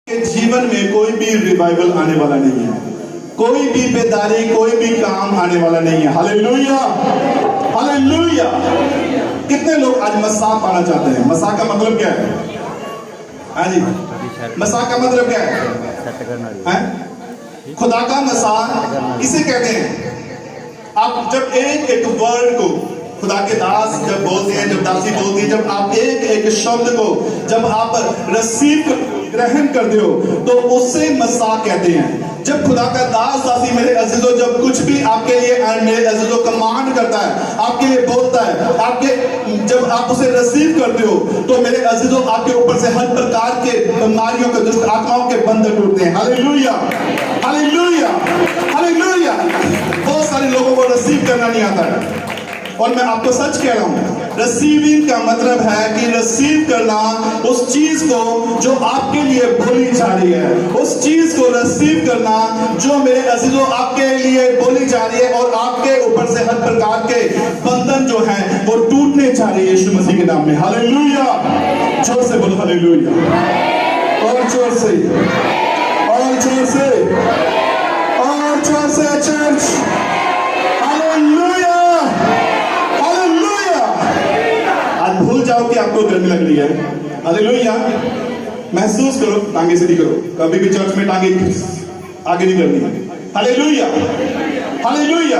के जीवन में कोई भी रिवाइवल आने वाला नहीं है, कोई भी बेदारी, कोई भी काम आने वाला नहीं है। Hallelujah, hallelujah. कितने लोग आज मस्सा पाना चाहते हैं? मस्सा का मतलब क्या है? हाँ जी, मस्सा का मतलब क्या है? खुदा का मस्सा किसे कहते हैं? आप जब एक एक वर्ड को खुदा के दास जब बोलते हैं, जब दासी बोलती है, जब आप एक एक शब्द को जब आप रिसीव ग्रहण करते हो तो उससे मस्सा कहते हैं। जब खुदा का दास दासी मेरे अजीजों जब कुछ भी आपके लिए मेरे अजीजों कमांड करता है, आपके लिए बोलता है, आपके जब आप उसे रिसीव करते हो तो मेरे अजीजों आपके ऊपर से हर प्रकार के बीमारियों के, दुष्ट आत्माओं के बंधन टूटते हैं। Hallelujah, hallelujah, hallelujah. बहुत सारे लोगों को रिसीव करना नहीं आता है और मैं आपको सच कह रहा हूं, रिसीविंग का मतलब है कि रिसीव करना उस चीज को जो आपके लिए बोली जा रही है, उस चीज को रिसीव करना जो मेरे अजीजों आपके लिए बोली जा रही है और आपके ऊपर से हर प्रकार के बंधन जो हैं वो टूटने जा रही है यीशु मसीह के नाम में। हालेलुया, जोर से बोलो हालेलुया, और जोर से, और जोर से, और जोर से चर्च। भूल जाओ कि आपको गर्मी लग रही है। हालेलुया, महसूस करो, टांगे सीधी करो। कभी भी चर्च में टांगे आगे नहीं करनी है। Hallelujah, hallelujah.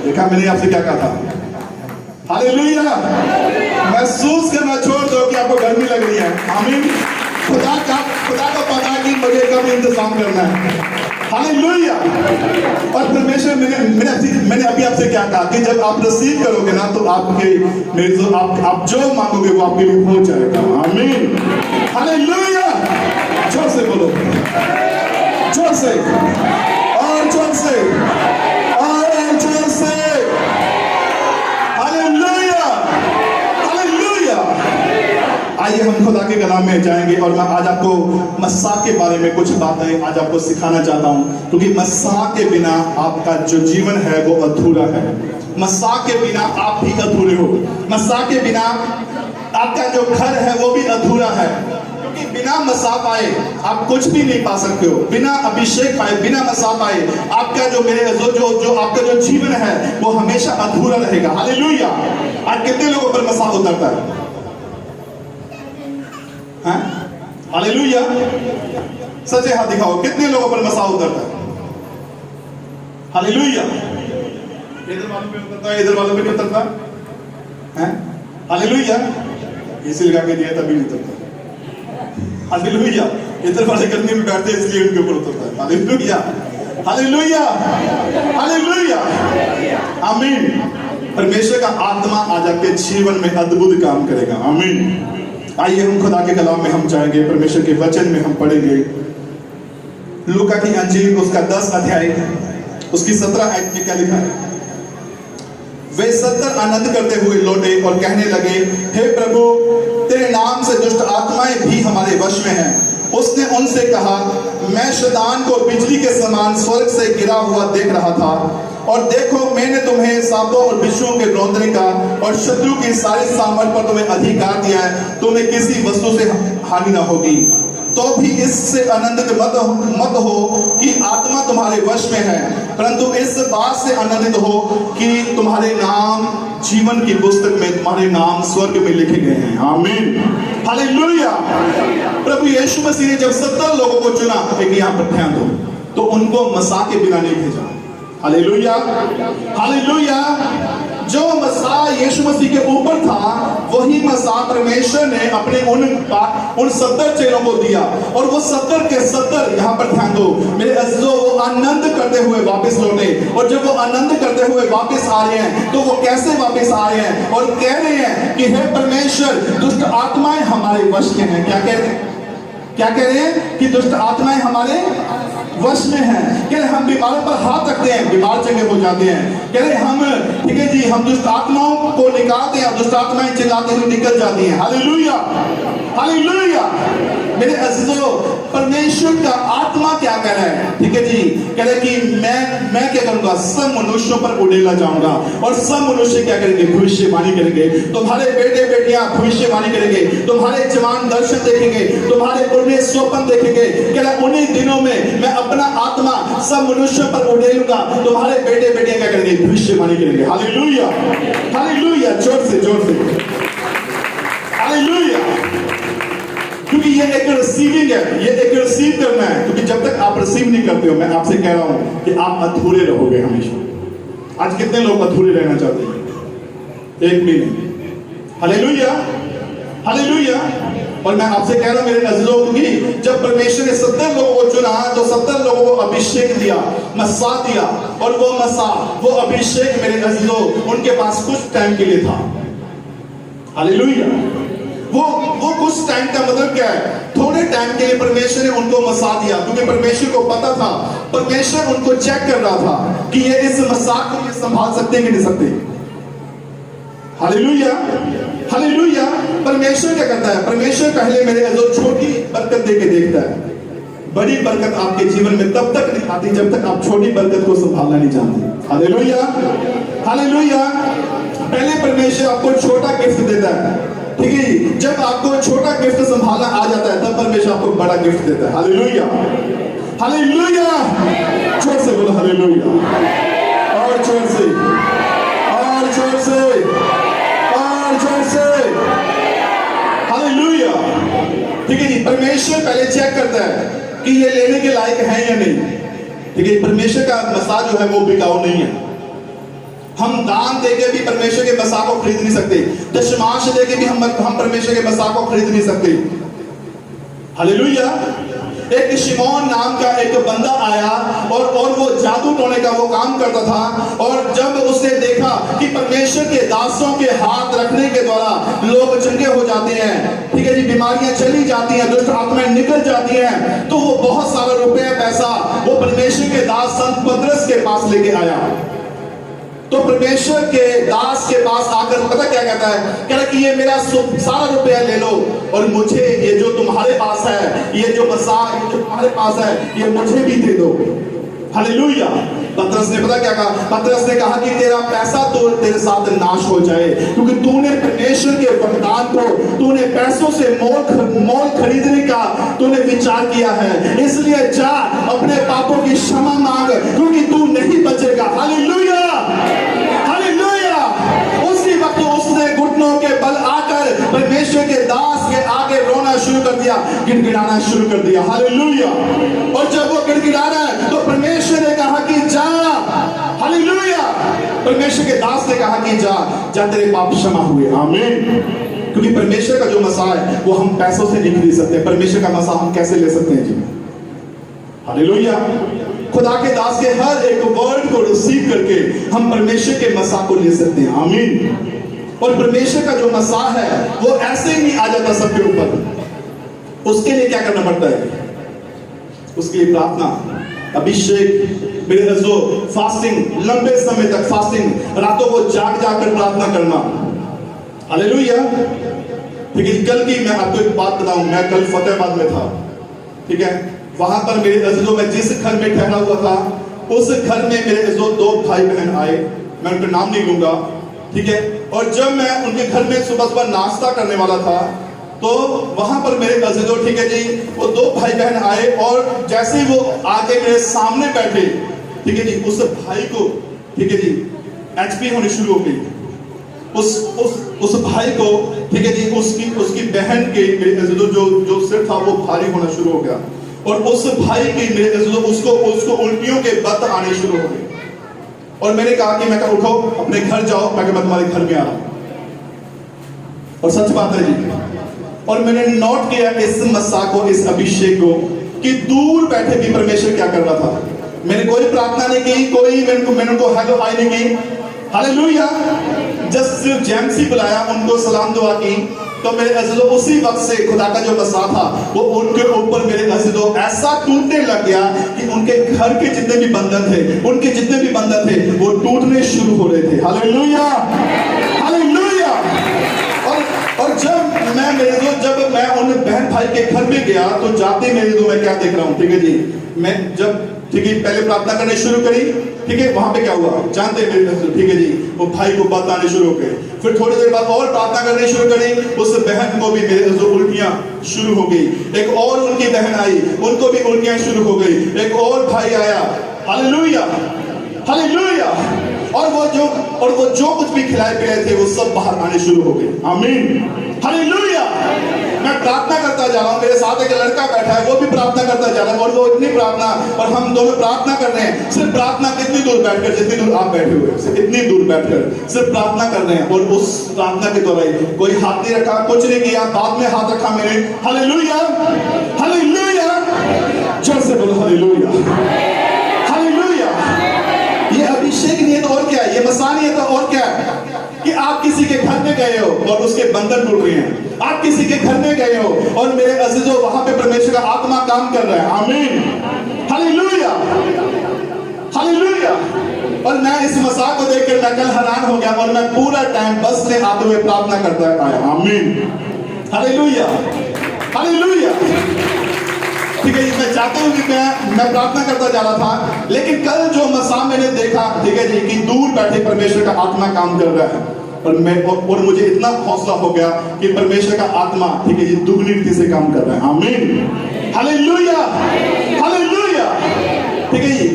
देखा मैंने आपसे क्या कहा था? हालेलुया। महसूस करना छोड़ दो कि आपको गर्मी लग रही है। आमीन। खुदा का पता है कि मुझे कब इंतजाम करना है। हालेलुया। और परमेश्वर मैंने अभी आपसे क्या कहा कि जब आप रिसीव करोगे ना तो आपके मेरे जो आप जो मांगोगे वो आपके लिए हो जाएगा। आमीन। हालेलुया। जोर से बोलो, जोर से, और जोर से, और जोर से। Hallelujah, hallelujah. आइए हम खुदा के कलाम में जाएंगे और मैं आज आपको मस्सा के बारे में कुछ बातें आज आपको सिखाना चाहता हूं, क्योंकि मस्सा के बिना आपका जो जीवन है वो अधूरा है। मस्सा के बिना आप भी अधूरे हो। मस्सा के बिना आपका जो घर है वो भी अधूरा है, क्योंकि बिना मस्सा पाए आप कुछ भी नहीं पा सकते हो। बिना अभिषेक पाए, बिना मस्सा पाए आपका जो मेरे जो आपका जो जीवन है वो हमेशा अधूरा रहेगा। हालेलुया। आज कितने लोगों पर मस्सा उतरता है? हालेलुया। सच्चे हाथ दिखाओ, कितने लोगों पर मस्सा उतरता है? हालेलुया। इधर वालों पे उतरता है, इधर वालों पे नहीं उतरता है? हालेलुया। इसी लगा के दिया तभी नहीं उतरता। हालेलुया। इधर वाले गर्मी में बैठते हैं इसलिए उनके ऊपर उतरता है। Hallelujah, hallelujah, hallelujah. आमीन। परमेश्वर का आत्मा आज आपके जीवन में अद्भुत काम करेगा। आमीन। आइए हम खुदा के कलाम में हम जाएंगे, परमेश्वर के वचन में हम पढ़ेंगे। लूका की अंजील उसका 10 अध्याय उसकी 17 आयत में क्या लिखा है? वे 70 आनंद करते हुए लौटे और कहने लगे, हे प्रभु, तेरे नाम से दुष्ट आत्माएं भी हमारे वश में हैं। उसने उनसे कहा, मैं शैतान को बिजली के समान स्वर्ग से गिरा हुआ देख रहा था, और देखो मैंने तुम्हें सांपों और बिच्छुओं के रौंदने का और शत्रु की सारी सामर्थ पर तुम्हें अधिकार दिया है, तुम्हें किसी वस्तु से हानि न होगी। तो भी इससे आनंदित मत हो कि आत्मा तुम्हारे वश में है, परंतु इस बात से आनंदित हो कि तुम्हारे नाम जीवन की पुस्तक में, तुम्हारे नाम स्वर्ग में लिखे गए हैं। आमीन। हालेलुया। प्रभु यीशु मसीह ने जब 70 लोगों को चुना, एक यहाँ पर ध्यान दो, तो उनको मस्सा के बिना नहीं भेजा। Hallelujah, hallelujah. जो मस्सा यीशु मसीह के ऊपर था वही मस्सा परमेश्वर ने अपने उन 70 चेलों को दिया, और वो 70 के 70 यहाँ पर ध्यान दो मेरे अजीजों, वो आनंद करते हुए वापस लौटे। और जब वो आनंद करते हुए वापस आ रहे हैं तो वो कैसे वापस आ रहे हैं? और कह रहे हैं कि हे परमेश्वर, दुष्ट आत्माएं हमारे वश में हैं। क्या कह रहे हैं? क्या कह रहे हैं? कि दुष्ट आत्माएं हमारे वश में हैं। कह रहे हम बीमारों पर हाथ रखते हैं, बीमार चंगे हो जाते हैं। कह रहे हम, ठीक है जी, हम दुष्ट आत्माओं को निकालते हैं, दुष्ट आत्माएं चिल्लाते हुए निकल जाती हैं। Hallelujah, hallelujah. मेरे अजीजों, परमेश्वर का आत्मा क्या कह रहा है? ठीक है जी, कह रहा है कि मैं क्या करूंगा? सब मनुष्यों पर उड़ेला जाऊंगा और सब मनुष्य क्या करेंगे? भविष्यवाणी करेंगे। तुम्हारे बेटे बेटियां भविष्यवाणी करेंगे, तुम्हारे जवान दर्शन देखेंगे, तुम्हारे पुण्य स्वप्न देखेंगे। कह रहा है उन्हीं दिनों में मैं अपना आत्मा सब मनुष्यों पर उड़ेलूंगा, तुम्हारे बेटे बेटियां क्या करेंगे? भविष्यवाणी करेंगे। हालेलुया, हालेलुया, जोर से हालेलुया। क्योंकि ये एक रिसीविंग है, ये एक रिसीव करना है। क्योंकि जब तक आप रिसीव नहीं करते हो, मैं आपसे कह रहा हूं कि आप अधूरे रहोगे हमेशा। आज कितने लोग अधूरे रहना चाहते हैं? एक भी नहीं। Hallelujah, hallelujah. और मैं आपसे कह रहा हूं मेरे अजीजों, क्योंकि जब परमेश्वर ने 70 लोगों को चुना तो 70 लोगों को अभिषेक दिया, मसा दिया, और वो मसा, वो अभिषेक मेरे अजीजों उनके पास कुछ टाइम के लिए था। हालेलुया। वो कुछ टाइम का मतलब क्या है? थोड़े टाइम के लिए परमेश्वर ने उनको मसा दिया, क्योंकि परमेश्वर को पता था, परमेश्वर उनको चेक कर रहा था कि ये इस मसा को ये संभाल सकते हैं कि नहीं सकते। Hallelujah, hallelujah. परमेश्वर क्या करता है? परमेश्वर पहले मेरे जो छोटी बरकत देके देखता है। बड़ी बरकत आपके जीवन में तब तक नहीं आती जब तक आप छोटी बरकत को संभालना नहीं जानते। Hallelujah, hallelujah. पहले परमेश्वर आपको छोटा गिफ्ट देता है, ठीक है? जब आपको छोटा गिफ्ट संभालना आ जाता है तब परमेश्वर आपको बड़ा गिफ्ट देता है। Hallelujah, hallelujah. जोर से बोलो हालेलुया, और जोर से, और जोर से, और जोर से। हालेलुया। ठीक है जी, परमेश्वर पहले चेक करता है कि ये लेने के लायक है या नहीं। ठीक है, परमेश्वर का मसा जो है वो बिकाऊ नहीं है। हम दान देके भी परमेश्वर के मसा को खरीद नहीं सकते, दशमांश देके भी हम परमेश्वर के मसा को खरीद नहीं सकते। हालेलुया। एक शिमोन नाम का एक बंदा आया और वो जादू टोने का वो काम करता था, और जब उसने देखा कि परमेश्वर के दासों के हाथ रखने के द्वारा लोग चंगे हो जाते हैं, ठीक है जी, बीमारियां चली जाती हैं, दुष्ट आत्माएं निकल जाती हैं, तो वो बहुत सारा रुपया पैसा वो परमेश्वर के दास संत पतरस के पास लेके आया। तो परमेश्वर के दास के पास आकर पता क्या कहता है? कह रहा कि ये मेरा सारा रुपया ले लो और मुझे ये जो तुम्हारे पास है, ये जो मसा जो तुम्हारे पास है, ये मुझे भी दे दो। हालेलुया। पतरस ने पता क्या कहा? पतरस ने कहा कि तेरा पैसा तो तेरे साथ नाश हो जाए, क्योंकि तूने परमेश्वर के वरदान को तूने पैसों से मोल खरीदने का तूने विचार किया है। इसलिए जा अपने पापों की क्षमा मांग, क्योंकि तू नहीं बचेगा। Hallelujah, hallelujah. उसी वक्त उसने घुटनों के बल आकर परमेश्वर के दास के आगे रोना शुरू कर दिया, गिड़गिड़ाना शुरू कर दिया। हालेलुया। और जब वो गिड़गिड़ा रहा है तो परमेश्वर ने कहा कि जा। हालेलुया। परमेश्वर के दास ने कहा कि जा तेरे पाप क्षमा हुए। आमीन। क्योंकि परमेश्वर का जो मसा है वो हम पैसों से नहीं खरीद सकते। परमेश्वर का मसा हम कैसे ले सकते हैं जी? हालेलुया। खुदा के दास के हर एक वर्ड को रिसीव करके हम परमेश्वर के मसा को ले सकते हैं। आमीन। और परमेश्वर का जो मसा है वो ऐसे ही नहीं आ जाता सबके ऊपर। उसके लिए क्या करना पड़ता है? उसके लिए प्रार्थना, अभिषेक, मेरे अज़ो, फास्टिंग, लंबे समय तक फास्टिंग, रातों को जाग कर प्रार्थना करना। हालेलुया। ठीक है, कल की मैं आपको एक बात बताऊं। मैं कल फतेहाबाद में था, ठीक है? वहां पर मेरे अज़ीजों, मैं जिस घर में ठहरा हुआ था उस घर में मेरे अज़ीजों 2 भाई बहन आए, मैं उनका नाम नहीं लूंगा, ठीक है? और जब मैं उनके घर में सुबह नाश्ता करने वाला था तो वहां पर मेरे अज़ीजों, ठीक है जी, वो 2 भाई बहन आए और जैसे ही वो आके मेरे सामने बैठे, ठीक है जी, उस भाई को, ठीक है जी, एचपी होनी शुरू हो गई। उस भाई को, ठीक है जी, उसकी बहन के मेरे अज़ीजों जो सिर था वो भारी होना शुरू हो गया, और उस भाई की मेरे अज़ीजों उसको उल्टियों के बत आने शुरू हो गए। और मैंने कहा कि मैं कहा उठो अपने घर जाओ, मैं तुम्हारे घर में आ रहा हूं। और सच बात है जी। और मैंने नोट किया इस मसा को, इस अभिषेक को, कि दूर बैठे भी परमेश्वर क्या कर रहा था। मैंने कोई प्रार्थना नहीं की, मैंने उनको हेलो हाय नहीं की। हालेलुया। जस्ट सिर्फ जेम्स बुलाया, उनको सलाम दुआ की, तो मेरे अज़ीजों उसी वक्त से खुदा का जो मसा था वो उनके ऊपर मेरे अज़ीजों ऐसा टूटने लग गया कि उनके घर के जितने भी बंधन थे, उनके जितने भी बंधन थे वो टूटने शुरू हो रहे थे। Hallelujah, hallelujah. और जब मैं मेरे दोस्त जब मैं उन बहन भाई के घर में गया तो जाते मेरे दोस्त मैं क्या देख रहा हूँ, ठीक है जी, मैं जब ठीक है पहले प्रार्थना करने शुरू करी, ठीक है, वहां पे क्या हुआ जानते हैं मेरे, ठीक है जी, वो भाई को बात आने शुरू हो गए। फिर थोड़ी देर बाद और प्रार्थना करनी शुरू करी, उस बहन को भी मेरे जो उल्टियां शुरू हो गई। एक और उनकी बहन आई, उनको भी उल्टियां शुरू हो गई। एक और भाई आया, हालेलुया हालेलुया, और वो जो कुछ भी खिलाए पिलाए थे वो सब बाहर आने शुरू हो गए। आमीन हालेलुया। मैं प्रार्थना करता जा रहा हूँ, मेरे साथ एक लड़का बैठा है, वो भी प्रार्थना करता जा रहा है, और वो इतनी प्रार्थना, और हम दोनों प्रार्थना कर रहे हैं। सिर्फ प्रार्थना कितनी दूर बैठकर, जितनी दूर आप बैठे हुए हैं, इतनी दूर बैठकर सिर्फ प्रार्थना कर रहे हैं। और उस प्रार्थना के दौरान कोई हाथ नहीं रखा, कुछ नहीं किया, बाद में हाथ रखा मेरे। हालेलुया हालेलुया, जोर से बोलो हालेलुया हालेलुया। ये अभिषेक नहीं है तो और क्या है, ये मसा नहीं है तो और क्या है, कि आप किसी के घर में गए हो और उसके बंधन टूट रहे हैं। आप किसी के घर में गए हो और मेरे अजीजों वहां पे परमेश्वर का आत्मा काम कर रहा है। आमीन हालेलुया हालेलुया। और मैं इस मसा को देखकर मैं कल हैरान हो गया, और मैं पूरा टाइम बस में आते हुए प्रार्थना करता आया। आमीन हालेलुया हालेलुया। ठीक है, मैं चाहता हूँ कि मैं प्रार्थना करता जा रहा था, लेकिन कल जो मसा मैंने देखा, ठीक है जी, कि दूर बैठे परमेश्वर का आत्मा काम कर रहा है, और मुझे इतना हौसला हो गया कि परमेश्वर का आत्मा, ठीक है जी, दुगनी रीति से काम कर रहा है। आमीन हालेलुया हालेलुया। ठीक है जी,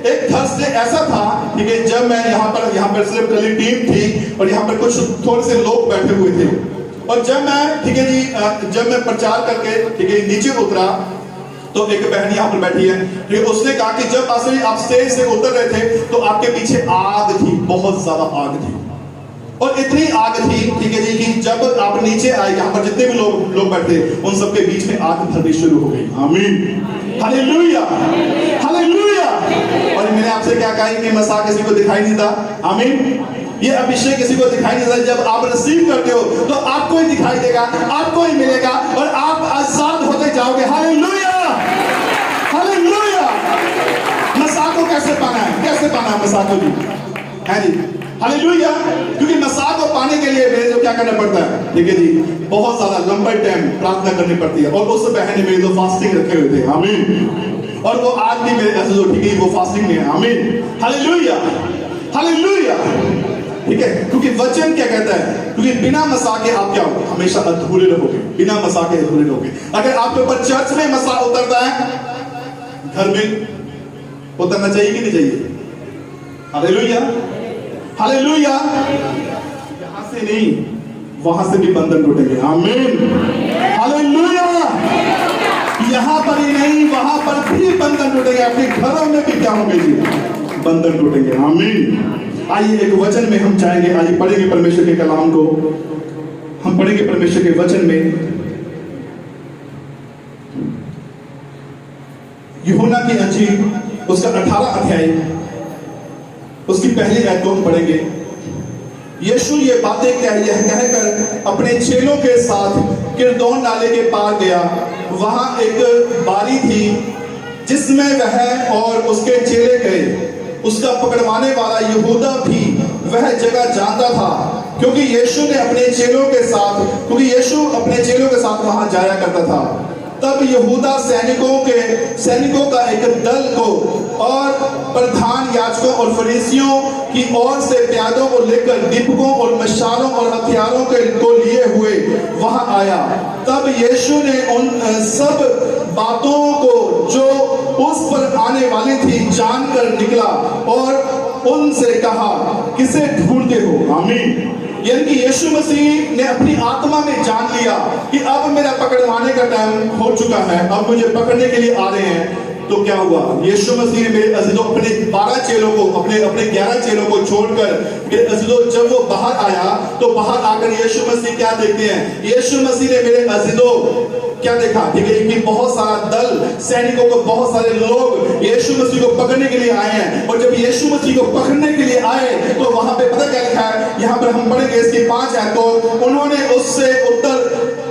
एक थर्सडे ऐसा था, ठीक है, जब मैं यहाँ पर सिर्फ कली टीम थी और यहाँ पर कुछ थोड़े से लोग बैठे हुए थे, और जब मैं, ठीक है जी, जब मैं प्रचार करके, ठीक है, नीचे उतरा तो एक बहन यहाँ पर बैठी है, ठीक है, उसने कहा कि जब असली आप स्टेज से उतर रहे थे तो आपके पीछे आग थी, बहुत ज्यादा आग थी, और इतनी आग थी, ठीक है जी, कि जब आप नीचे आए, यहाँ पर जितने भी लोग बैठे, उन सबके बीच में आग भरनी शुरू हो गई। आमीन हालेलुया हालेलुया। और मैंने आपसे क्या कहा कि मसा किसी को दिखाई नहीं था। आमीन, ये अभिषेक किसी को दिखाई नहीं देता। जब आप रिसीव करते हो तो आपको ही दिखाई देगा, आपको ही मिलेगा, और आप आजाद होते जाओगे। Hallelujah hallelujah. मसा को कैसे पाना है, कैसे पाना है मसा को जी, है जी, हालेलुया। क्योंकि मसा को पाने के लिए मेरे को क्या करना पड़ता है, ठीक है जी, बहुत ज्यादा लंबे टाइम प्रार्थना करनी पड़ती है। और उस बहन ने मेरे तो फास्टिंग रखे हुए थे। आमीन। और वो आज भी मेरे ऐसे जो, ठीक है, वो फास्टिंग में है। आमीन हालेलुया हालेलुया। ठीक है, क्योंकि वचन क्या कहता है, क्योंकि बिना मसा के आप क्या हो, हमेशा अधूरे रहोगे, बिना मसा के अधूरे रहोगे। अगर आपके ऊपर चर्च में मसा उतरता है, घर में उतरना चाहिए कि नहीं चाहिए? Hallelujah hallelujah. यहां से नहीं, वहां से भी बंधन टूटेंगे। आमीन हालेलुया। यहां पर ही नहीं, वहां पर भी बंधन टूटेंगे, अपने घरों में भी क्या होंगे जी, बंधन टूटेंगे। आमीन। आइए एक वचन में हम जाएंगे, आइए पढ़ेंगे परमेश्वर के कलाम को, हम पढ़ेंगे परमेश्वर के वचन में यूहन्ना की अंजील उसका 18 अध्याय उसकी पहली आयत को हम पढ़ेंगे। यीशु ये बातें कहकर अपने चेलों के साथ किरदोन नाले के पार गया। वहां एक बारी थी जिसमें वह और उसके चेले गए। उसका पकड़वाने वाला यहूदा भी वह जगह जानता था, क्योंकि यीशु अपने चेलों के साथ वहां जाया करता था। तब यहूदा सैनिकों का एक दल को और प्रधान याजकों और फरीसियों की ओर से प्यादों को लेकर दीपकों और मशालों और हथियारों को लिए हुए वहां आया। तब यीशु ने उन सब बातों को जो उस पर आने वाली थी जानकर निकला और उनसे कहा, किसे ढूंढते हो? आमीन। यानी कि यीशु मसीह ने अपनी आत्मा में जान लिया कि अब मेरा पकड़वाने का टाइम हो चुका है, अब मुझे पकड़ने के लिए आ रहे हैं। तो क्या हुआ, यीशु मसीह ने मेरे अजीजों अपने 12 चेलों को, अपने 11 चेलों को छोड़कर मेरे अजीजों जब वो बाहर आया तो बाहर आकर यीशु मसीह क्या देखते हैं, यीशु मसीह ने मेरे अजीजों क्या देखा, ठीक है, कि बहुत सारा दल, सैनिकों को, बहुत सारे लोग यीशु मसीह को पकड़ने के लिए आए हैं। और जब यीशु मसीह को पकड़ने के लिए आए तो वहां पे पता क्या लिखा है, यहाँ पर हम पढ़ेंगे इसकी 5 आयत को। उन्होंने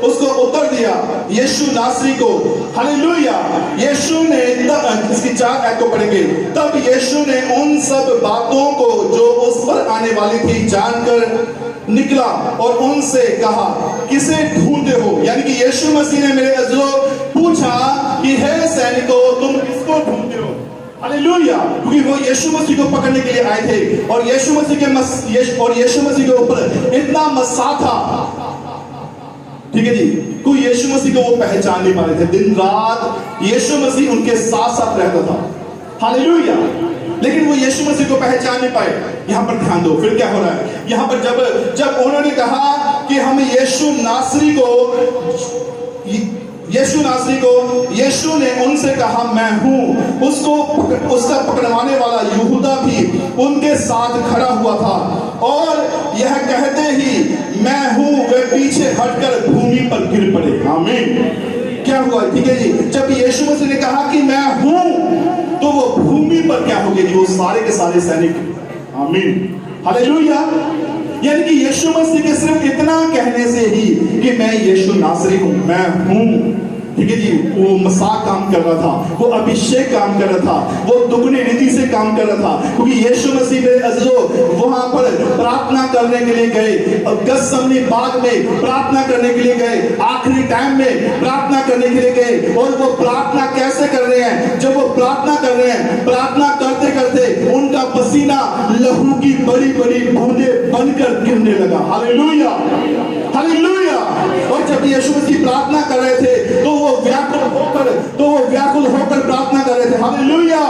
उसको उत्तर दिया, यीशु नासरी को। हालेलुया। यीशु ने, इसकी 4 आयत को पढ़ेंगे। तब यीशु ने उन सब बातों को जो उस पर आने वाली थी जानकर निकला और उनसे कहा, किसे ढूंढते हो? यानी कि यीशु मसीह ने मेरे अज़ीज़ों पूछा कि हे सैनिकों, तुम किसको ढूंढते हो? हालेलुया! क्योंकि वो यीशु मसीह को पकड़ने के लिए आए थे और यीशु मसीह के ऊपर इतना मसा था, ठीक है जी, कोई यीशु मसीह को वो पहचान नहीं पा रहे थे। दिन रात यीशु मसीह उनके साथ साथ रहता था। हालेलुया! लेकिन वो यीशु मसीह को पहचान नहीं पाए। यहां पर ध्यान दो, फिर क्या हो रहा है यहां पर, जब उन्होंने कहा कि हम यीशु नासरी को यीशु ने उनसे कहा, मैं हूं। उसका पकड़वाने वाला यहूदा भी उनके साथ खड़ा हुआ था और यह कहते ही मैं हूं, वे पीछे हटकर भूमि पर गिर पड़े। आमीन। क्या हुआ? ठीक है जी, जब यीशु मसीह ने कहा कि मैं हूं, तो वो भूमि पर क्या हो गया जी? वो सारे के सारे सैनिक। आमीन। हालेलुया! यानी कि यीशु मसीह के सिर्फ इतना कहने से ही कि मैं यीशु नासरी हूं, मैं हूं, ठीक है जी, वो मसा काम कर रहा था, वो अभिषेक काम कर रहा था, वो दुगनी नीति से काम कर रहा था। क्योंकि यीशु मसीह मेरे अज़ीज़ों वहां पर प्रार्थना करने के लिए गए, गethsemane बाग में प्रार्थना करने के लिए गए, आखिरी टाइम में प्रार्थना करने के लिए गए। और वो प्रार्थना कैसे कर रहे हैं? जब वो प्रार्थना कर रहे हैं, प्रार्थना करते करते उनका पसीना लहू की बड़ी बड़ी बूंदें बनकर गिरने लगा। हालेलुया! हालेलुया! और जब यीशु मसीह प्रार्थना कर रहे थे तो वो व्याकुल होकर प्रार्थना कर रहे थे। हालेलुया!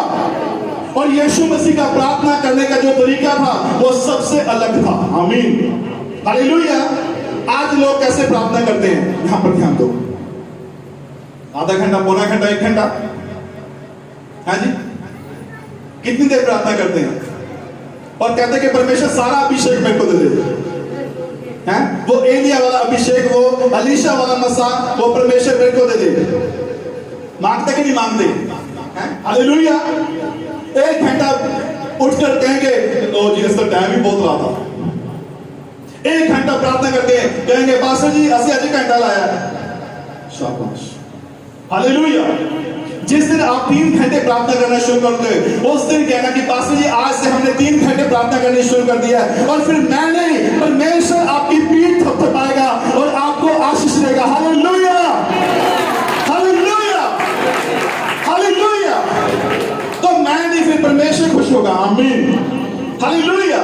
और यीशु मसीह का प्रार्थना करने का जो तरीका था वो सबसे अलग था। आमीन। हालेलुया! आज लोग कैसे प्रार्थना करते हैं? यहां पर ध्यान दो। आधा घंटा, पौना घंटा, 1 घंटा, हाँ जी, कितनी देर प्रार्थना करते हैं और कहते हैं कि परमेश्वर सारा अभिषेक मेरे को दे दे। वो एलिया वाला अभिषेक, वो अलीशा वाला मसा, वो परमेश्वर मेरे को दे दे। मांगते कि नहीं मांगते? हालेलुया! 1 घंटा उठकर कहेंगे, लो जी इसका टाइम ही बहुत रहा था। 1 घंटा प्रार्थना करके कहेंगे, पास्टर जी असि आज घंटा लाया। शाबाश! हालेलुया! जिस दिन आप 3 घंटे प्रार्थना करना शुरू करते हो, उस दिन कहना कि पास्टर जी आज से हमने 3 घंटे प्रार्थना करनी शुरू कर दिया है, और फिर मैं नहीं, परमेश्वर आपकी पीठ थपथपाएगा और आपको आशीष देगा। हालेलुया! हालेलुया! हालेलुया! तो मैं नहीं, फिर परमेश्वर खुश होगा। आमीन। हालेलुया!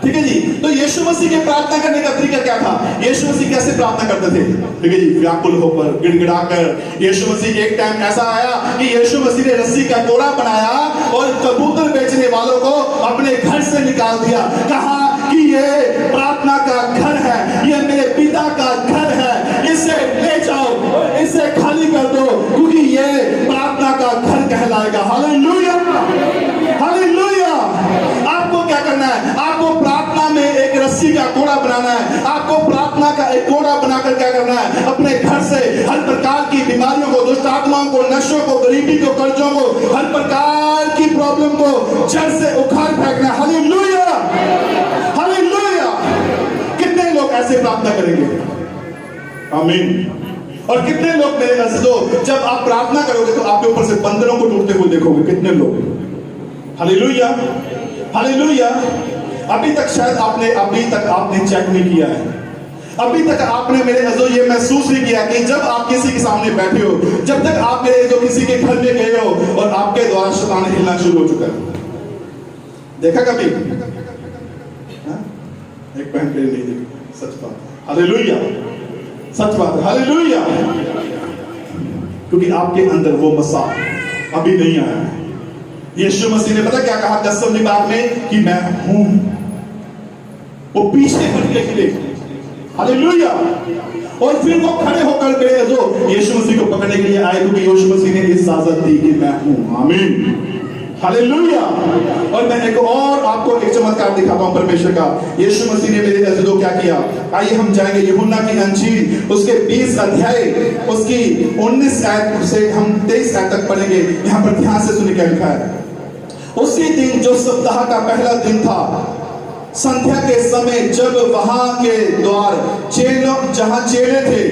ठीक है जी, तो यीशु मसीह के प्रार्थना करने का तरीका क्या था? यीशु मसीह कैसे प्रार्थना करते थे? ठीक है जी, व्याकुल होकर, गिड़गिड़ाकर। यीशु मसीह एक टाइम ऐसा आया कि यीशु मसीह ने रस्सी का कोड़ा बनाया और कबूतर बेचने वालों को अपने घर से निकाल दिया। कहा कि ये प्रार्थना का घर है, ये मेरे पिता का घर है, इसे ले जाओ, इसे खाली कर दो, क्योंकि ये प्रार्थना का घर कहलाएगा। हालेलुया! हालेलुया! आपको क्या करना है? आपको प्रार्थना में एक रस्सी का कोड़ा बनाना है। आपको प्रार्थना का एक कोड़ा बनाकर क्या करना है? अपने घर से हर प्रकार की बीमारियों को, दुष्ट आत्माओं को, नशों को, गरीबी को, कर्जों को, हर प्रकार की प्रॉब्लम को जड़ से उखाड़ फेंकना है। हालेलुया! हालेलुया! कितने लोग ऐसे प्रार्थना करेंगे? आमीन। और कितने लोग मेरे अज़ीज़ों, जब आप प्रार्थना करोगे तो आपके ऊपर से बंदरों को टूटते हुए देखोगे? कितने लोग? हालेलुया! हालेलुया! अभी तक आपने चेक नहीं किया है, अभी तक आपने मेरे अज़ीज़ों ये महसूस नहीं किया कि जब आप किसी के सामने बैठे हो, जब तक आप मेरे जो किसी के घर में गए हो और आपके द्वारा शैतान हिलना शुरू हो चुका है। देखा कभी? एक बहन के लिए नहीं देखी, सच बात। हालेलुया! सच बात। हालेलुया! क्योंकि आपके अंदर वो मसा अभी नहीं आया है। यीशु मसीह ने पता क्या कहा गethsemane बाग में? कि मैं हूं। वो पीछे हट के खड़े। हालेलुया! और फिर वो खड़े होकर गए जो यीशु मसीह को पकड़ने के लिए आए, क्योंकि यीशु मसीह ने इजाजत दी कि मैं हूं। आमीन। हालेलुया! और मैं आपको एक चमत्कार दिखाता हूं परमेश्वर का। यीशु मसीह ने मेरे अज़ीज़ों क्या किया? आइए हम जाएंगे यूहन्ना की अंजील, उसके 20 अध्याय, उसकी 19 आयत से हम 23 आयत तक पढ़ेंगे। यहां पर ध्यान से सुनिए क्या लिखा है। उसी दिन जो सप्ताह का पहला दिन था, संध्या के समय, जब वहां के द्वार जहां चेले थे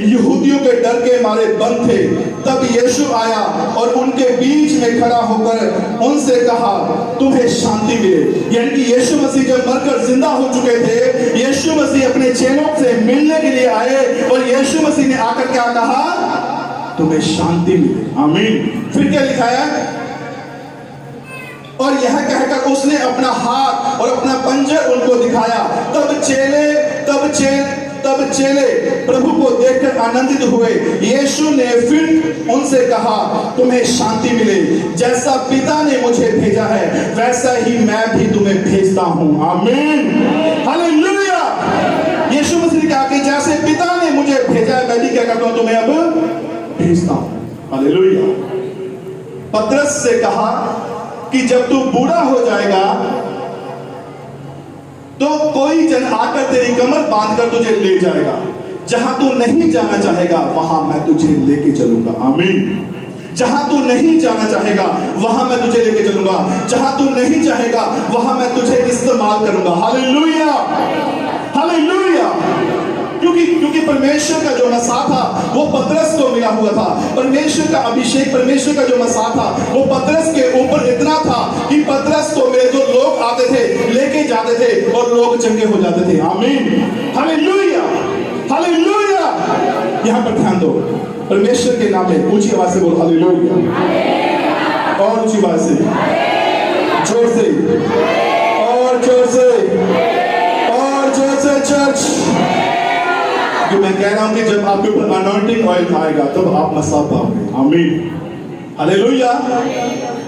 यहूदियों के डर के मारे बंद थे, तब यीशु आया और उनके बीच में खड़ा होकर उनसे कहा, तुम्हें शांति मिले। यानी कि यीशु मसीह जब मरकर जिंदा हो चुके थे, यीशु मसीह अपने चेलों से मिलने के लिए आए और यीशु मसीह ने आकर क्या कहा, तुम्हें शांति मिले। आमीन। फिर क्या लिखा है, और यह कहकर उसने अपना हाथ और अपना पंजर उनको दिखाया। तब चेले प्रभु को देखकर आनंदित हुए। यीशु ने फिर उनसे कहा, तुम्हें शांति मिले। जैसा पिता ने मुझे भेजा है वैसा ही मैं भी तुम्हें भेजता हूं। आमीन, हालेलुया। यीशु मसीह ने कहा कि जैसे पिता ने मुझे भेजा है मैं भी क्या करता हूं, तुम्हें अब भेजता हूं। हालेलुया। पतरस से कहा कि जब तू बूढ़ा हो जाएगा तो कोई जन आकर तेरी कमर बांधकर तुझे ले जाएगा। जहां तू नहीं जाना चाहेगा वहां मैं तुझे लेके चलूंगा। आमीन। जहां तू नहीं जाना चाहेगा वहां मैं तुझे लेके चलूंगा। जहां तू नहीं चाहेगा वहां मैं तुझे इस्तेमाल करूंगा। Hallelujah, hallelujah. क्योंकि परमेश्वर का जो मसा था वो पतरस को मिला हुआ था। परमेश्वर का अभिषेक, परमेश्वर का जो मसा था वो पतरस के ऊपर इतना था कि पतरस को मेरे जो लोग आते थे लेके जाते थे और लोग चंगे हो जाते थे। आमीन, हालेलुया, हालेलुया। यहां पर ध्यान दो, परमेश्वर के नाम में ऊंची आवाज से बोलो हालेलुया। और ऊंची आवाज से, जोर से, और जोर से, और जोर से चर्च। कि मैं कह रहा हूं कि जब आपके ऊपर अनॉइंटिंग ऑयल आएगा तब तो आप मसा पाओगे। आमीन, हालेलुया।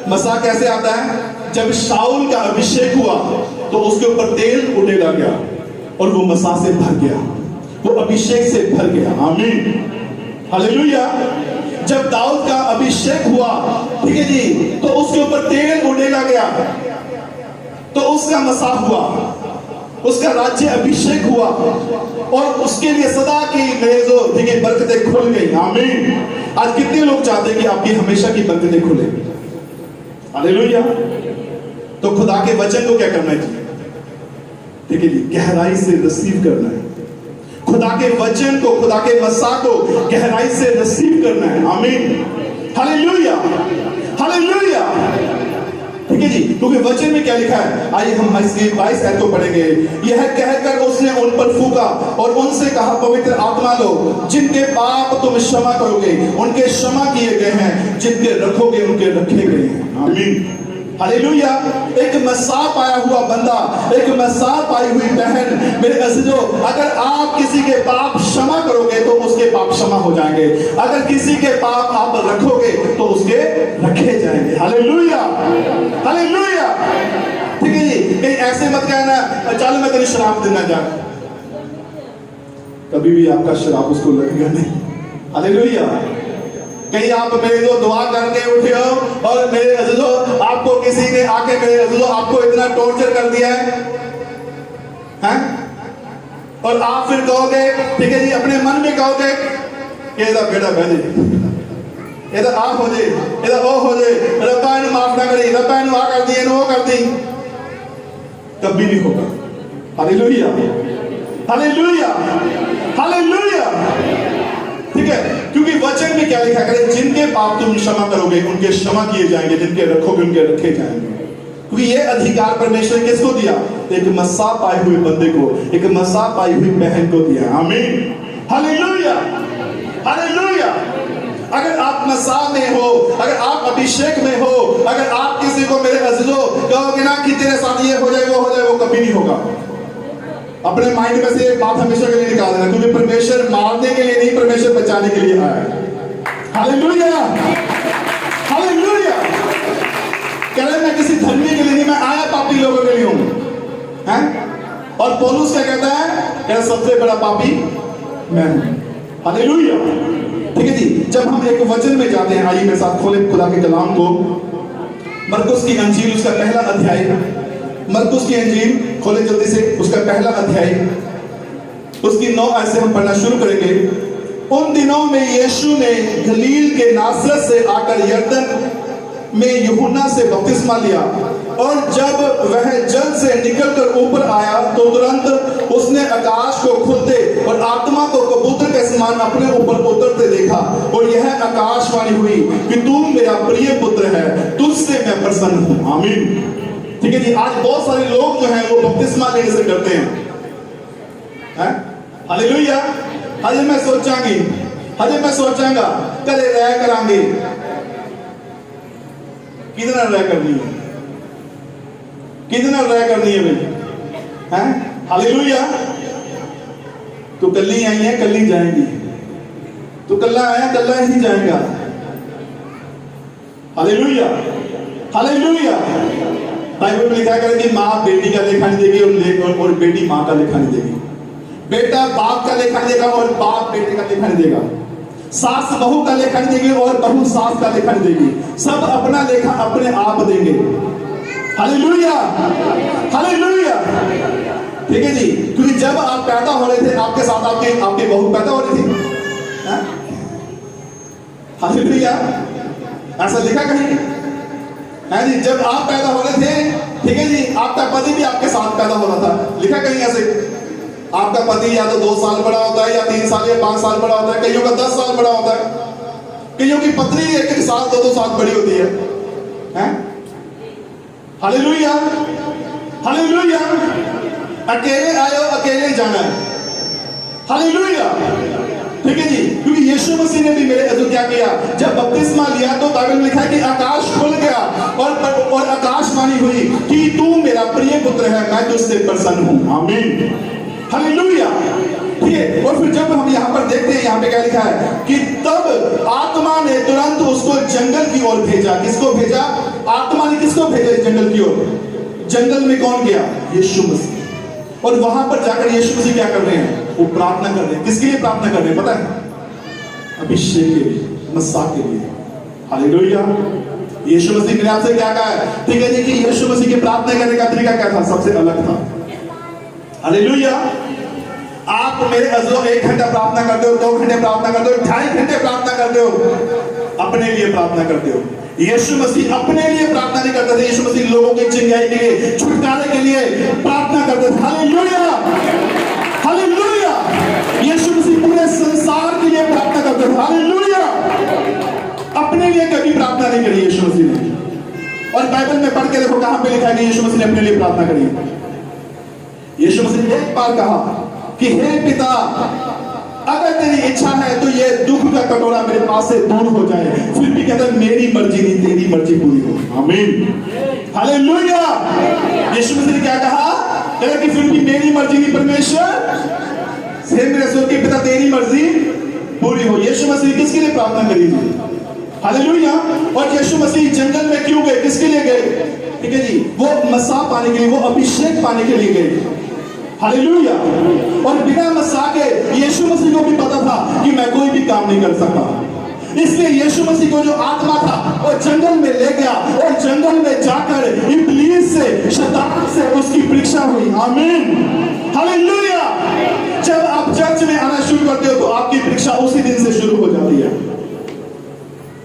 मसा कैसे आता है? जब शाऊल का अभिषेक हुआ तो उसके ऊपर तेल उड़ने लग गया और वो मसा से भर गया, वो अभिषेक से भर गया। आमीन, हालेलुया। जब दाऊद का अभिषेक हुआ, ठीक है जी, तो उसके ऊपर तेल उड़ने लग गया तो उसका मसा हुआ, उसका राज्य अभिषेक हुआ और उसके लिए सदा की मेजो देखिए बरकतें खुल गई। आमीन। आज कितने लोग चाहते हैं कि आपकी हमेशा की बरकतें खुले? हालेलुया। तो खुदा के वचन को क्या करना है? ठीक है जी, गहराई से रिसीव करना है। खुदा के वचन को, खुदा के मसा को गहराई से रिसीव करना है। आमीन, हालेलुया, हालेलुया। ठीक है जी, क्योंकि वचन में क्या लिखा है? आइए हम इसकी 22 आयत को पढ़ेंगे। यह कहकर उसने उन पर फूंका और उनसे कहा, पवित्र आत्मा लो, जिनके पाप तुम क्षमा करोगे उनके क्षमा किए गए हैं, जिनके रखोगे उनके रखे गए हैं। आमीन, हालेलुया। एक मसा पाया हुआ बंदा, एक मसा पाई हुई बहन, मेरे अज़ीज़ों, अगर आप किसी के पाप क्षमा करोगे तो उसके पाप क्षमा हो जाएंगे। अगर किसी के पाप आप रखोगे तो उसके रखे जाएंगे। Hallelujah, hallelujah. ठीक है जी, कहीं ऐसे मत कहना चलो मैं तेरी शराब देना जा, कभी भी आपका शराब उसको लगेगा नहीं। हालेलुया। कहीं आप मेरे जो दुआ करके उठे हो और मेरे अज़ीज़ों आपको किसी ने आके मेरे अज़ीज़ों आपको इतना टॉर्चर कर दिया है और आप फिर कहोगे, ठीक है जी, अपने मन में कहोगे बेटा भेजे इधर आ हो जाए, इधर ओ हो जाए, रब्बा इन्हें माफ ना करी, रब्बा इन्हें आ कर दी, इन्हें वो कर दी। कभी नहीं होगा। Hallelujah, hallelujah, hallelujah. ठीक है, क्योंकि वचन में क्या लिखा है? जिनके पाप तुम क्षमा करोगे उनके क्षमा किए जाएंगे, जिनके रखोगे उनके रखे जाएंगे। क्योंकि ये अधिकार परमेश्वर ने किसको दिया? एक मसा पाए हुए बंदे को, एक मसा पाई हुई बहन को दिया। आमीन, हालेलुया, हालेलुया। अगर आप मसा में हो, अगर आप अभिषेक में हो, अगर आप किसी को मेरे अज़ीज़ों कहोगे ना कि तेरे साथ ये हो जाए वो हो जाए, वो कभी नहीं होगा। अपने माइंड में से एक बात हमेशा के लिए निकाल देना, क्योंकि परमेश्वर मारने के लिए नहीं, परमेश्वर बचाने के लिए आया है। Hallelujah, hallelujah. कह रहे मैं किसी धर्मी के लिए नहीं, मैं आया पापी लोगों के लिए हूं। हैं? और पौलुस क्या कहता है? क्या सबसे बड़ा पापी मैं हूं। हालेलुया। ठीक है जी, जब हम एक वचन में जाते हैं, आइए मेरे साथ खोले खुदा के कलाम को। मरकुस की अंजील उसका पहला अध्याय, मरकुस की अंजील खोले जल्दी से, उसका पहला अध्याय, उसकी 9 आयत से हम पढ़ना शुरू करेंगे। उन दिनों में यीशु ने गलील के नासरत से आकर यरदन में यूहन्ना से बपतिस्मा लिया और जब वह जल से निकलकर ऊपर आया तो तुरंत उसने आकाश को खुलते और आत्मा को कबूतर के समान अपने ऊपर उतरते देखा, और यह आकाशवाणी हुई कि तू मेरा प्रिय पुत्र है, तुझसे मैं प्रसन्न हूं। आमीन। ठीक है जी। आज बहुत सारे लोग जो हैं वो बपतिस्मा लेने से डरते हैं। हालेलुया। हजे मैं सोचांगा कल रह करांगे, कितना रह करनी है, कितना रह करनी है भाई। हालेलुया। तो कल ही आई है, कल ही जाएंगी, तो कल्ला आया कल्ला ही जाएगा। Hallelujah, hallelujah. बाइबल में लिखा है कि माँ बेटी का लेखा नहीं देगी और बेटी माँ का लेखा नहीं देगी, बेटा बाप का लेखा नहीं देगा और बाप बेटे का लेखा नहीं देगा, सास बहू का लेखा नहीं देगी और बहू सास का लेखा नहीं देगी, सब अपना लेखा अपने आप देंगे। Hallelujah, hallelujah. ठीक है जी। क्योंकि जब आप पैदा हो रहे थे आपके साथ आपके बहू पैदा हो रही थी। हालेलुया। ऐसा लिखा कहीं है जी। जब आप पैदा हो रहे थे, ठीक है जी, आपका पति भी आपके साथ पैदा हो रहा था। लिखा कहीं ऐसे, आपका पति या तो 2 साल बड़ा होता है या 3 साल या 5 साल बड़ा होता है, कईयों का 10 साल बड़ा होता है, कईयों की पत्नी 1-1 साल 2-2 साल बड़ी होती है। Hallelujah, hallelujah. अकेले आयो अकेले जाना है। हालेलुया। ठीक है जी। क्योंकि यीशु मसीह ने भी मेरे अज़ू क्या किया, जब बपतिस्मा लिया तो बाइबल में लिखा है कि आकाश खुल गया और आकाशवाणी हुई कि तू मेरा प्रिय पुत्र है, मैं तुझसे प्रसन्न हूं। आमीन, हालेलुया। ठीक है। और फिर जब हम यहाँ पर देखते हैं, यहाँ पे क्या लिखा है कि तब आत्मा ने तुरंत उसको जंगल की ओर भेजा। किसको भेजा? आत्मा ने किसको भेजा जंगल की ओर? जंगल में कौन गया? यीशु मसीह। और वहां पर जाकर यीशु मसीह क्या कर रहे हैं? वो प्रार्थना कर रहे हैं। किसके लिए प्रार्थना कर रहे हैं पता है? अभिषेक के लिए, मसीह के लिए। हालेलुया। यीशु मसीह ने आपसे क्या कहा है? ठीक है जी कि यीशु मसीह की प्रार्थना करने का तरीका क्या था? सबसे अलग था। हालेलुया। आप मेरे अज़ो 1 घंटा प्रार्थना करते हो, 2 घंटे प्रार्थना करते हो, 2.5 घंटे प्रार्थना करते हो, अपने लिए प्रार्थना करते हो। यीशु मसीह अपने लिए प्रार्थना नहीं करते थे। यीशु मसीह लोगों की चंगाई के लिए, छुटकारे के लिए प्रार्थना करते थे। Hallelujah, hallelujah. यीशु मसीह पूरे संसार के लिए प्रार्थना करते थे। हालेलुया। अपने लिए कभी प्रार्थना नहीं करी यीशु मसीह ने। और बाइबल में पढ़ के देखो कहां पे लिखा है कि यीशु मसीह ने अपने लिए प्रार्थना करी। यीशु मसीह ने एक बार कहा कि हे पिता, अगर तेरी इच्छा है तो ये दुख का कटोरा मेरे पास से दूर हो जाए। फिर भी कहता है मेरी मर्जी नहीं तेरी मर्जी पूरी हो। आमीन, हालेलुया। यीशु मसीह ने क्या कहा? कहता कि फिर भी मेरी मर्जी नहीं परमेश्वर, हे मेरे स्वर्गीय पिता तेरी मर्जी पूरी हो। यीशु मसीह किसके लिए प्रार्थना करी थी? हालेलुया। और यीशु मसीह जंगल में क्यों गए? किसके लिए गए? ठीक है जी, वो मसा पाने के लिए, वो अभिषेक पाने के लिए गए। हालेलुया। और बिना मसा के यीशु मसीह को भी पता था कि मैं कोई भी काम नहीं कर सकता। इसलिए यीशु मसीह को जो आत्मा था वो जंगल में ले गया और जंगल में जाकर इब्लीस से, शैतान से उसकी परीक्षा हुई। आमीन, हालेलुया। जब आप चर्च में आना शुरू करते हो तो आपकी परीक्षा उसी दिन से शुरू हो जाती है।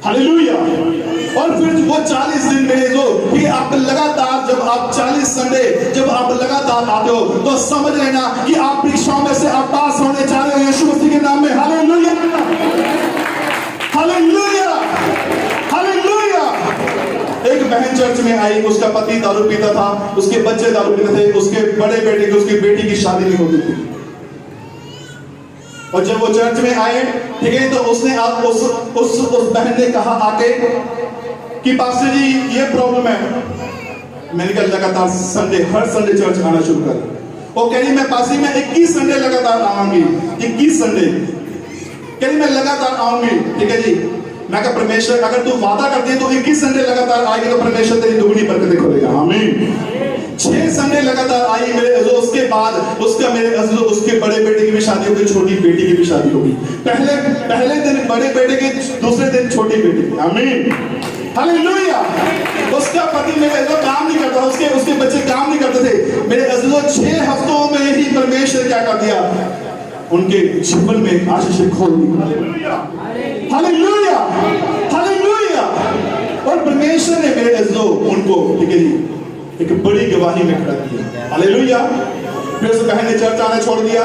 हालेलुया। और फिर वो 40 दिन में जो कि आप लगातार, जब आप 40 संडे जब आप लगातार आते हो तो समझ लेना कि आप परीक्षाओं में से आप पास होने जा रहे हो यीशु मसीह के नाम में। Hallelujah, hallelujah, hallelujah. एक बहन चर्च में आई, उसका पति दारू पीता था, उसके बच्चे दारू पीते थे, उसके बड़े बेटे की, उसकी बेटी की शादी नहीं होती थी। और जब वो चर्च में आए, ठीक है, तो उसने उस बहन ने कहा आके कि पास्टर जी ये प्रॉब्लम है। मैंने कहा लगातार संडे, हर संडे चर्च आना शुरू कर। वो कह रही मैं पास्टर मैं 21 संडे लगातार आऊंगी, 21 संडे कह रही मैं लगातार आऊंगी। ठीक है जी। मैं कहा परमेश्वर अगर तू वादा करती है तो 21 संडे लगातार आएगी तो परमेश्वर तेरी दुगनी बरकतें खोलेगा। आमीन। 6 संडे लगातार आई मेरे अज़ो। उसके बाद उसका मेरे अज़ो उसके बड़े बेटे की भी शादी हो गई, छोटी बेटी की भी शादी हो गई। पहले दिन बड़े बेटे की, दूसरे दिन छोटी बेटी की। आमीन, हालेलुया। उसका पति मेरे अज़ो काम नहीं करता, उसके बच्चे काम नहीं करते थे। मेरे अज़ो 6 हफ्तों में ही परमेश्वर क्या कर दिया? उनके जीवन में आशीष खोल दी। Hallelujah, hallelujah, hallelujah. और परमेश्वर ने मेरे अज़ो उनको, ठीक है जी, एक बड़ी गवाही में खड़ा किया। हालेलुया। फिर उस बहन ने चर्च आना छोड़ दिया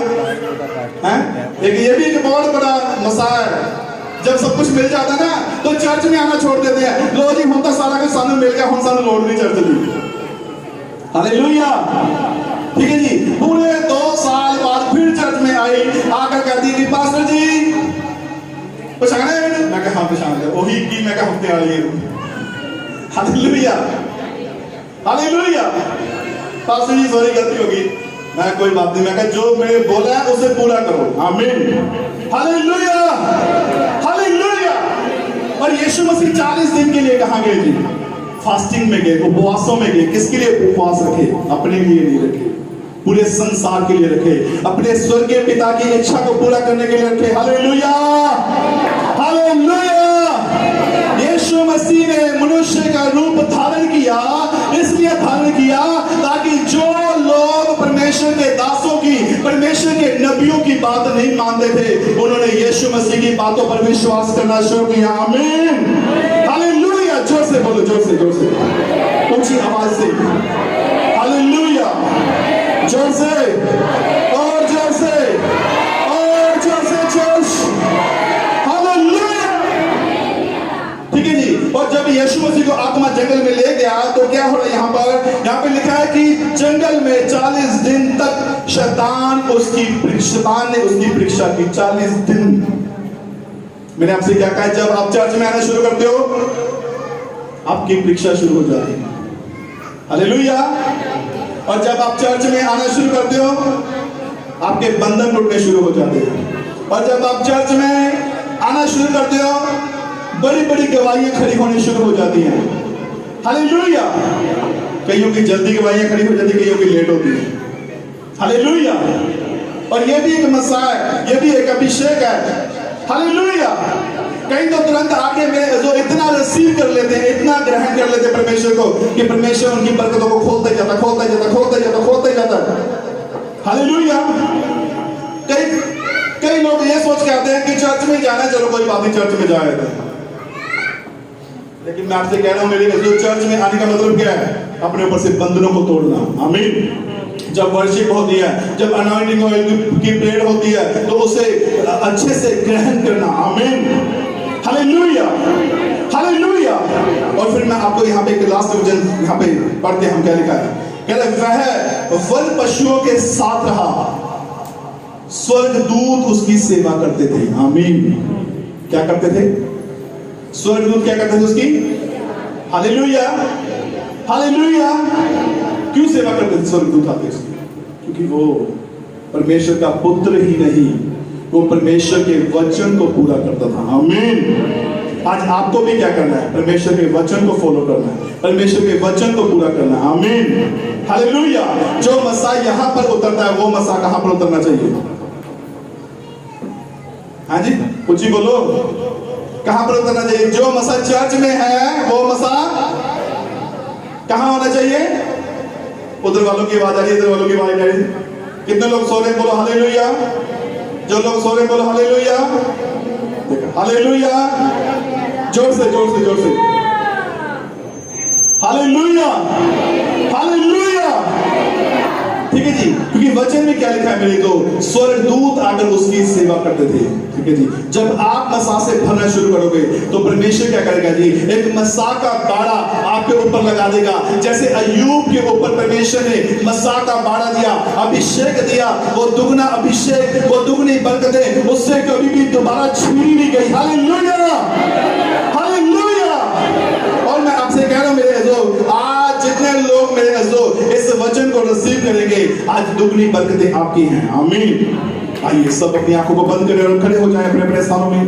हैं। एक ये भी एक बहुत बड़ा मसाला है, जब सब कुछ मिल जाता है ना तो चर्च में आना छोड़ देते हैं। लो जी हम तो सारा कुछ सानू मिल गया, हम सानू लोड़ नहीं चर्च दी। हालेलुया। ठीक है जी। पूरे 2 साल बाद फिर चर्च में आई, आकर कहती कि पास्टर जी पहचाने मैंने? मैं कहा हाँ पहचान लिया, वही की मैं कहा हफ्ते वाली है। हालेलुया। हालेलुया। पास्टर जी सॉरी गलती होगी। मैं कोई बात नहीं, मैं कहा जो मैंने बोला है उसे पूरा करो। आमीन। हालेलुया। हालेलुया। और यीशु मसीह 40 दिन के लिए कहां गए थे? फास्टिंग में गए, उपवासों में गए। किसके लिए उपवास रखे? अपने लिए नहीं रखे, पूरे संसार के लिए रखे, अपने स्वर्गीय पिता की इच्छा को पूरा करने के लिए रखे। हालेलुया। हालेलुया। यीशु मसीह ने मनुष्य का रूप धारण किया, इसलिए धारण किया ताकि जो लोग परमेश्वर के दासों की, परमेश्वर के नबियों की बात नहीं मानते थे, उन्होंने यीशु मसीह की बातों पर विश्वास करना शुरू किया। आमीन। हालेलुया। जोर से बोलो, जोर से, जोर से, ऊंची आवाज से। हालेलुया। जोर से और जोर से और जोर से, जोश। हालेलुया। ठीक है जी। और जब यीशु मसीह को आत्मा जंगल में ले गया तो क्या हो रहा है? यहाँ पे लिखा है कि जंगल में 40 दिन तक शैतान ने उसकी परीक्षा की। 40 दिन। मैंने आपसे क्या कहा? जब आप चर्च में आना शुरू करते हो आपकी परीक्षा शुरू हो जाती है। हालेलुया। और जब आप चर्च में आना शुरू करते हो आपके बंधन टूटने शुरू हो जाते हैं। और जब आप चर्च में आना शुरू करते हो बड़ी बड़ी गवाहियां खड़ी होनी शुरू हो जाती हैं। हालेलुया। कईयों की जल्दी गवाहियां खड़ी हो जाती है, कईयों की लेट होती है। हालेलुया। और ये भी एक मसा है, ये भी एक अभिषेक है। हालेलुया। कई तो तुरंत आके में जो इतना रिसीव कर लेते हैं, इतना ग्रहण कर लेते हैं परमेश्वर को कि परमेश्वर उनकी बरकतों को खोलते जाता, खोलते जाता, खोलते जाता, खोलते जाता। हालेलुया। कई लोग ये सोच के आते हैं कि चर्च में जाना, चलो कोई बात नहीं चर्च में जाए, लेकिन मैं आपसे कह रहा हूं मेरे जो चर्च में आने का मतलब क्या है? अपने ऊपर से बंधनों को तोड़ना। आमीन। जब वर्शिप होती है, जब अनॉइंटिंग ऑयल की प्रेयर होती है तो उसे अच्छे से ग्रहण करना। आमीन। हालेलुया। हालेलुया। और फिर मैं आपको यहाँ पे एक लास्ट वचन यहाँ पे पढ़ते हम क्या लिखा है? कह रहे वह वन पशुओं के साथ रहा, स्वर्गदूत उसकी सेवा करते थे। आमीन। क्या करते थे? स्वर्गदूत क्या करते थे उसकी? हालेलुया। हालेलुया। क्यों सेवा करते थे स्वर्गदूत आते उसकी? क्योंकि वो परमेश्वर का पुत्र ही नहीं, वो परमेश्वर के वचन को पूरा करता था। आमीन। आज आपको भी क्या करना है? परमेश्वर के वचन को फॉलो करना है, परमेश्वर के वचन को पूरा करना है। आमीन। हालेलुया। जो मसा यहां पर उतरता है वो मसा कहां पर उतरना चाहिए? हाँ जी, कुछ ही बोलो, कहां पर उतरना चाहिए? जो मसा चर्च में है वो मसा कहां होना चाहिए? उधर वालों की आवाज आ रही है, इधर वालों की आवाज आ रही है। कितने लोग सो रहे? बोलो हालेलुया। जो लोग सो रहे बोलो हालेलुया। हालेलुया। जोर से, जोर से, जोर से। हालेलुया। हालेलुया। ठीक है जी। क्योंकि वचन में क्या लिखा है मेरे? तो स्वर्गदूत आकर उसकी सेवा करते थे। ठीक है जी। जब आप मसा से भरना शुरू करोगे तो परमेश्वर क्या करेगा जी? एक मसा का बाड़ा आपके ऊपर लगा देगा। जैसे अय्यूब के ऊपर परमेश्वर ने मसा का बाड़ा दिया, अभिषेक दिया, वो दुगना अभिषेक, वो दुगनी बरकतें उससे कभी भी दोबारा छीनी नहीं गई। हालेलुया। हालेलुया। और मैं आपसे कह रहा हूं मेरे अज़ो, आज जितने लोग मेरे अज़ो इस वचन को रिसीव करेंगे, आज दुगनी बरकतें आपकी हैं। आमीन। आइए सब अपनी आंखों को बंद करें और खड़े हो जाएं अपने अपने स्थानों में।